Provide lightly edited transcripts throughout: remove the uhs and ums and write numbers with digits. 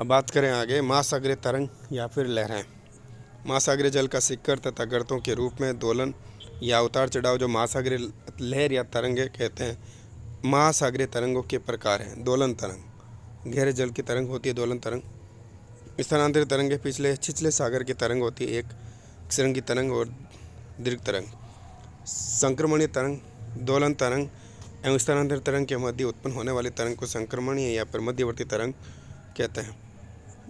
अब बात करें आगे महासागरीय तरंग या फिर लहरें। महासागरीय जल का शिखर तथा गर्तों के रूप में दोलन या उतार चढ़ाव जो महासागरीय लहर या तरंगे कहते हैं। महासागरीय तरंगों के प्रकार हैं। दोलन तरंग गहरे जल की तरंग होती है दोलन तरंग। स्थानांतरित तरंगें पिछले छिछले सागर की तरंग होती है, एक श्रृंगी तरंग और दीर्घ तरंग। संक्रमणीय तरंग दोलन तरंग एवं स्थानांतरित तरंग के मध्य उत्पन्न होने वाली तरंग को संक्रमणीय या फिर मध्यवर्ती तरंग कहते हैं।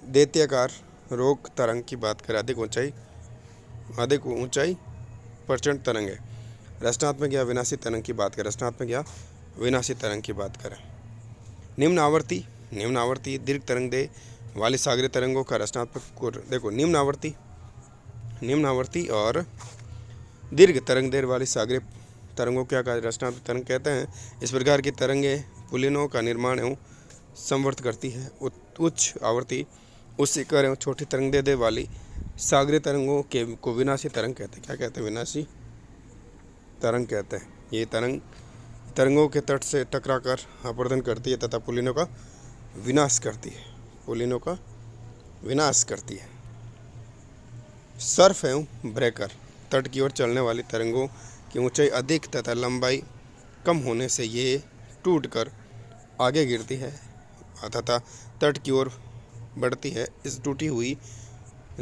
दैत्याकार रोग तरंग की बात करें, अधिक ऊंचाई प्रचंड तरंग है। रचनात्मक या विनाशी तरंग की बात करें, रचनात्मक या विनाशी तरंग की बात करें। निम्न आवर्ती दीर्घ तरंग दे वाली सागरीय तरंगों का रचनात्मक देखो, निम्न आवर्ती और दीर्घ तरंग देर वाली सागरीय तरंगों क्या रचनात्मक तरंग कहते हैं। इस प्रकार की तरंगें पुलिनों का निर्माण एवं संवर्त करती है। उच्च आवर्ती उच्च शिखर एवं छोटी तरंग दे वाली सागरीय तरंगों के को विनाशी तरंग कहते हैं। क्या कहते हैं? विनाशी तरंग कहते हैं। ये तरंगों के तट से टकराकर अपवर्तन करती है तथा पुलिनों का विनाश करती है। सर्फ एवं ब्रेकर तट की ओर चलने वाली तरंगों की ऊंचाई अधिक तथा लंबाई कम होने से ये टूटकर आगे गिरती है तथा तट की ओर बढ़ती है। इस टूटी हुई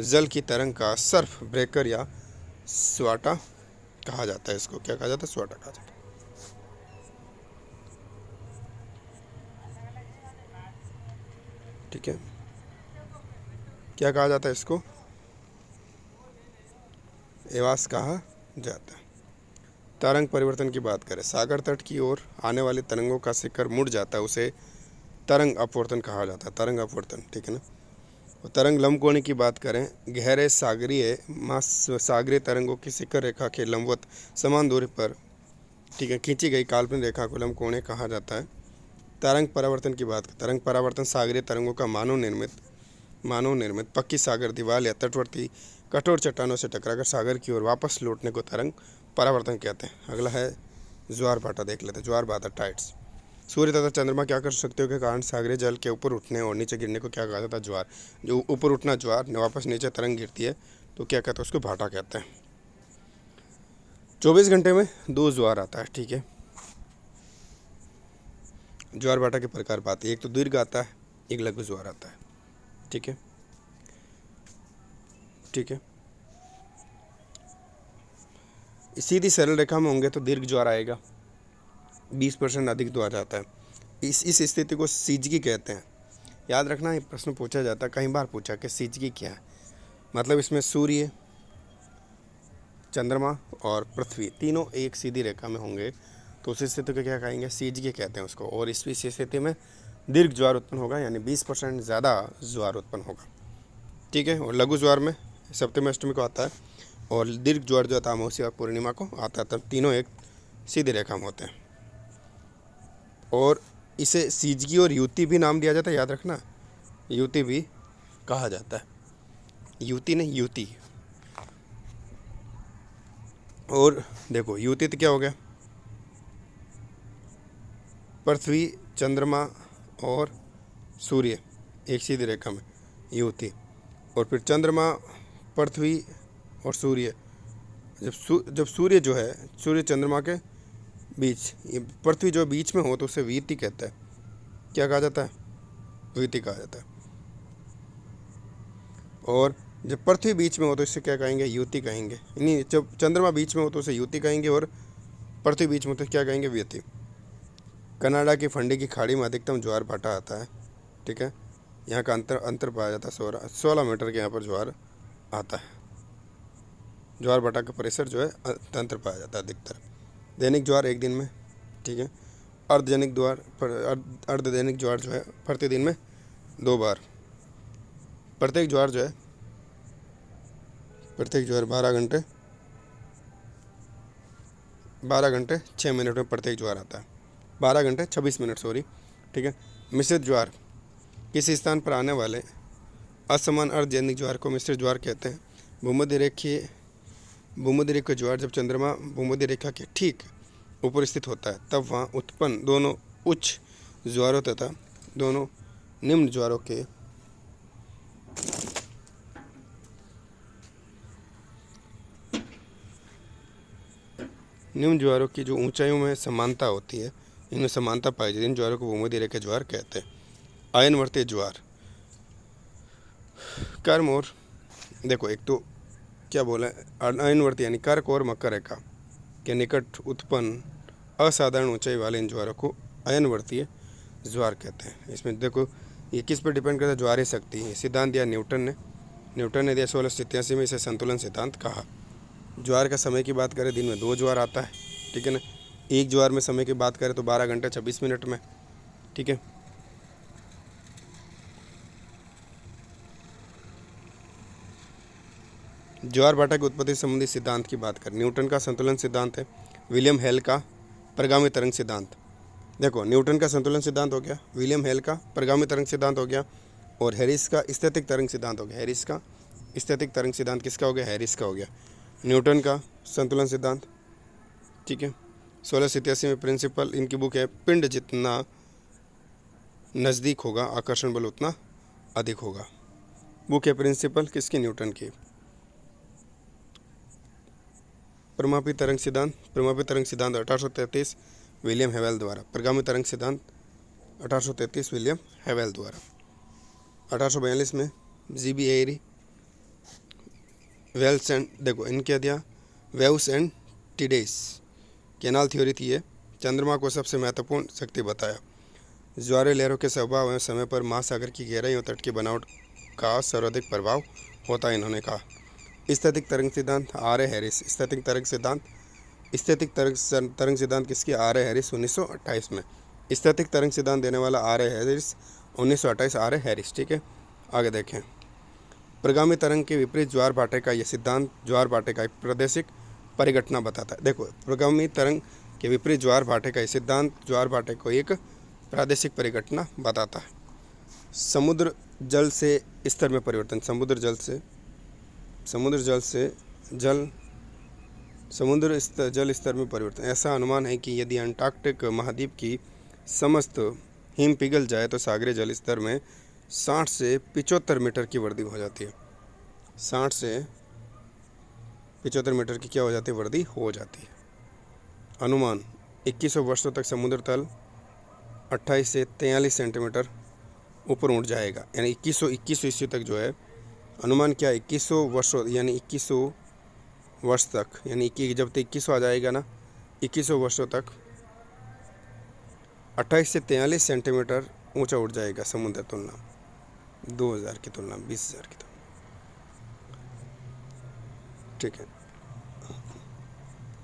जल की तरंग का सर्फ ब्रेकर या स्वाटा कहा जाता है। इसको क्या कहा जाता है? स्वाटा कहा जाता है। ठीक है, क्या कहा जाता है? इसको एवास कहा जाता है। तरंग परिवर्तन की बात करें, सागर तट की ओर आने वाली तरंगों का शिखर मुड़ जाता है, उसे तरंग अपवर्तन कहा जाता है। तरंग अपवर्तन, ठीक है ना। और तरंग लंबकोणी की बात करें, गहरे सागरीय तरंगों की शिखर रेखा के लंबवत समान दूरी पर, ठीक है, खींची गई काल्पनिक रेखा को लंबकोणीय कहा जाता है। तरंग परावर्तन की बात करें, तरंग परावर्तन सागरीय तरंगों का मानव निर्मित पक्की सागर दीवार या तटवर्ती कठोर चट्टानों से टकराकर सागर की ओर वापस लौटने को तरंग परावर्तन कहते हैं। अगला है ज्वार भाटा, देख लेते हैं। ज्वार भाटा टाइड्स। सूर्य तथा चंद्रमा क्या कर सकते हो के कारण सागरीय जल के ऊपर उठने और नीचे गिरने को क्या कहा जाता है? ज्वार। जो ऊपर उठना ज्वार, वापस नीचे तरंग गिरती है तो क्या कहते हैं? उसको भाटा कहते हैं। 24 घंटे में 2 ज्वार आता है, ठीक है। ज्वार भाटा के प्रकार पाते हैं, एक तो दीर्घ आता है, एक लघु ज्वार आता है, ठीक है। सीधी सरल रेखा में होंगे तो दीर्घ ज्वार आएगा, 20% अधिक ज्वार आता है। इस स्थिति को सीजगी कहते हैं। याद रखना, ये प्रश्न पूछा जाता है, कई बार पूछा कि सीजगी क्या है। मतलब इसमें सूर्य, चंद्रमा और पृथ्वी तीनों एक सीधी रेखा में होंगे तो उस स्थिति को क्या कहेंगे? सीजगी कहते हैं उसको। और इस स्थिति में दीर्घ ज्वार उत्पन्न होगा, यानी 20% ज़्यादा ज्वार उत्पन्न होगा, ठीक है। और लघु ज्वार में सप्तमी अष्टमी को आता है और दीर्घ ज्वार जो आता है अमावस्या और पूर्णिमा को आता है। तब तीनों एक सीधी रेखा में होते हैं और इसे सीजगी और युति भी नाम दिया जाता है। याद रखना, युति भी कहा जाता है, युति नहीं युति। और देखो युति तो क्या हो गया? पृथ्वी, चंद्रमा और सूर्य एक सीधी रेखा में, युति। और फिर चंद्रमा, पृथ्वी और सूर्य, जब सूर्य जो है, सूर्य चंद्रमा के बीच, पृथ्वी जो बीच में हो तो उसे वीति कहता है। क्या कहा जाता है? वीति कहा जाता है। और जब पृथ्वी बीच में हो तो इसे क्या कहेंगे? युति कहेंगे। नहीं, जब चंद्रमा बीच में हो तो उसे युति कहेंगे और पृथ्वी बीच में तो क्या कहेंगे? वीति। कनाडा की फंडी की खाड़ी में अधिकतम ज्वार भाटा आता है, ठीक है। यहाँ का अंतर पाया जाता है 16 मीटर के यहाँ पर ज्वार आता है। ज्वार भाटा का परिसर जो है अंतर पाया जाता है अधिकतर। दैनिक ज्वार एक दिन में, ठीक है। अर्धदैनिक ज्वार जो है प्रतिदिन में 2 बार। प्रत्येक ज्वार 12 घंटे 6 मिनट में प्रत्येक ज्वार आता है। 12 घंटे 26 मिनट, सॉरी, ठीक है। मिश्रित ज्वार किसी स्थान पर आने वाले असमान अर्धदैनिक ज्वार को मिश्रित ज्वार कहते हैं। भूमध्य रेखीय ज्वार जब चंद्रमा भूमध्य रेखा के ठीक ऊपर स्थित होता है तब वहाँ उत्पन्न दोनों उच्च ज्वारों तथा दोनों निम्न ज्वारों के निम्न ज्वारों की जो ऊंचाइयों में समानता होती है, इनमें समानता पाई जाती है, इन ज्वारों को भूमध्य रेखा ज्वार कहते हैं। आयनवर्तीय ज्वार, कर्म और देखो, एक तो क्या बोला है, आयनवर्ती यानी कर्क और मकर रेखा के निकट उत्पन्न असाधारण ऊंचाई वाले इन ज्वारों को अयनवर्तीय ज्वार कहते हैं। इसमें देखो ये किस पर डिपेंड करता है, ज्वारीय शक्ति है। सिद्धांत दिया न्यूटन ने दिया 1687 में, इसे संतुलन सिद्धांत कहा। ज्वार का समय की बात करें, दिन में 2 ज्वार आता है, ठीक है ना। एक ज्वार में समय की बात करें तो 12 घंटे 26 मिनट में, ठीक है। ज्वार भाटा की उत्पत्ति संबंधी सिद्धांत की बात करें, न्यूटन का संतुलन सिद्धांत है, विलियम हेल का प्रगामी तरंग सिद्धांत। देखो न्यूटन का संतुलन सिद्धांत हो गया, विलियम हेल का प्रगामी तरंग सिद्धांत हो गया, और हैरिस का स्थैतिक तरंग सिद्धांत हो गया। हैरिस का स्थैतिक तरंग सिद्धांत किसका हो गया, हैरिस का हो गया। न्यूटन का संतुलन सिद्धांत, ठीक है। 1687 में प्रिंसिपल, इनकी बुक है, पिंड जितना नज़दीक होगा आकर्षण बल उतना अधिक होगा। बुक है प्रिंसिपल, किसकी, न्यूटन की। प्रमापी तरंग सिद्धांत 1833 विलियम हेवेल द्वारा। प्रगामी तरंग सिद्धांत 1833 विलियम हेवेल द्वारा। 1842 में जीबी एरी, वेल्स एंड, देखो इनके दिया वेव्स एंड टिडेस, कैनाल थ्योरी थी ये। चंद्रमा को सबसे महत्वपूर्ण शक्ति बताया। ज्वारीय लहरों के स्वभाव एवं समय पर महासागर की गहराई और तट की बनावट का सर्वाधिक प्रभाव होता है, इन्होंने कहा। स्थैतिक तरंग सिद्धांत आर ए हैरिस। स्थैतिक तरंग सिद्धांत किसकी, आर ए हैरिस 1928 में। स्थैतिक तरंग सिद्धांत देने वाला R A Harris 1928, R A Harris, ठीक है। आगे देखें, प्रगामी तरंग के विपरीत ज्वार भाटे का यह सिद्धांत ज्वार भाटे का एक प्रादेशिक परिघटना बताता है। देखो प्रगामी तरंग के विपरीत ज्वार भाटे का यह सिद्धांत ज्वार भाटे को एक प्रादेशिक परिघटना बताता है। समुद्र जल से स्तर में परिवर्तन, समुद्र जल स्तर में परिवर्तन। ऐसा अनुमान है कि यदि अंटार्कटिक महाद्वीप की समस्त हिम पिघल जाए तो सागरीय जल स्तर में 60 से 75 मीटर की वृद्धि हो जाती है। 60 से 75 मीटर की क्या हो जाती है, वृद्धि हो जाती है। अनुमान 2100 वर्षों तक समुद्र तल 28 से 43 सेंटीमीटर ऊपर उठ जाएगा, यानी 2100 ईस्वी तक जो है अनुमान क्या, 2100 वर्षों, यानी 2100 वर्ष तक, यानी कि जब तक 2100 आ जाएगा ना, 2100 वर्षों तक 28 से 43 सेंटीमीटर ऊंचा उठ जाएगा समुद्र तुलना 2000 की तुलना 20,000 की तुलना, ठीक है।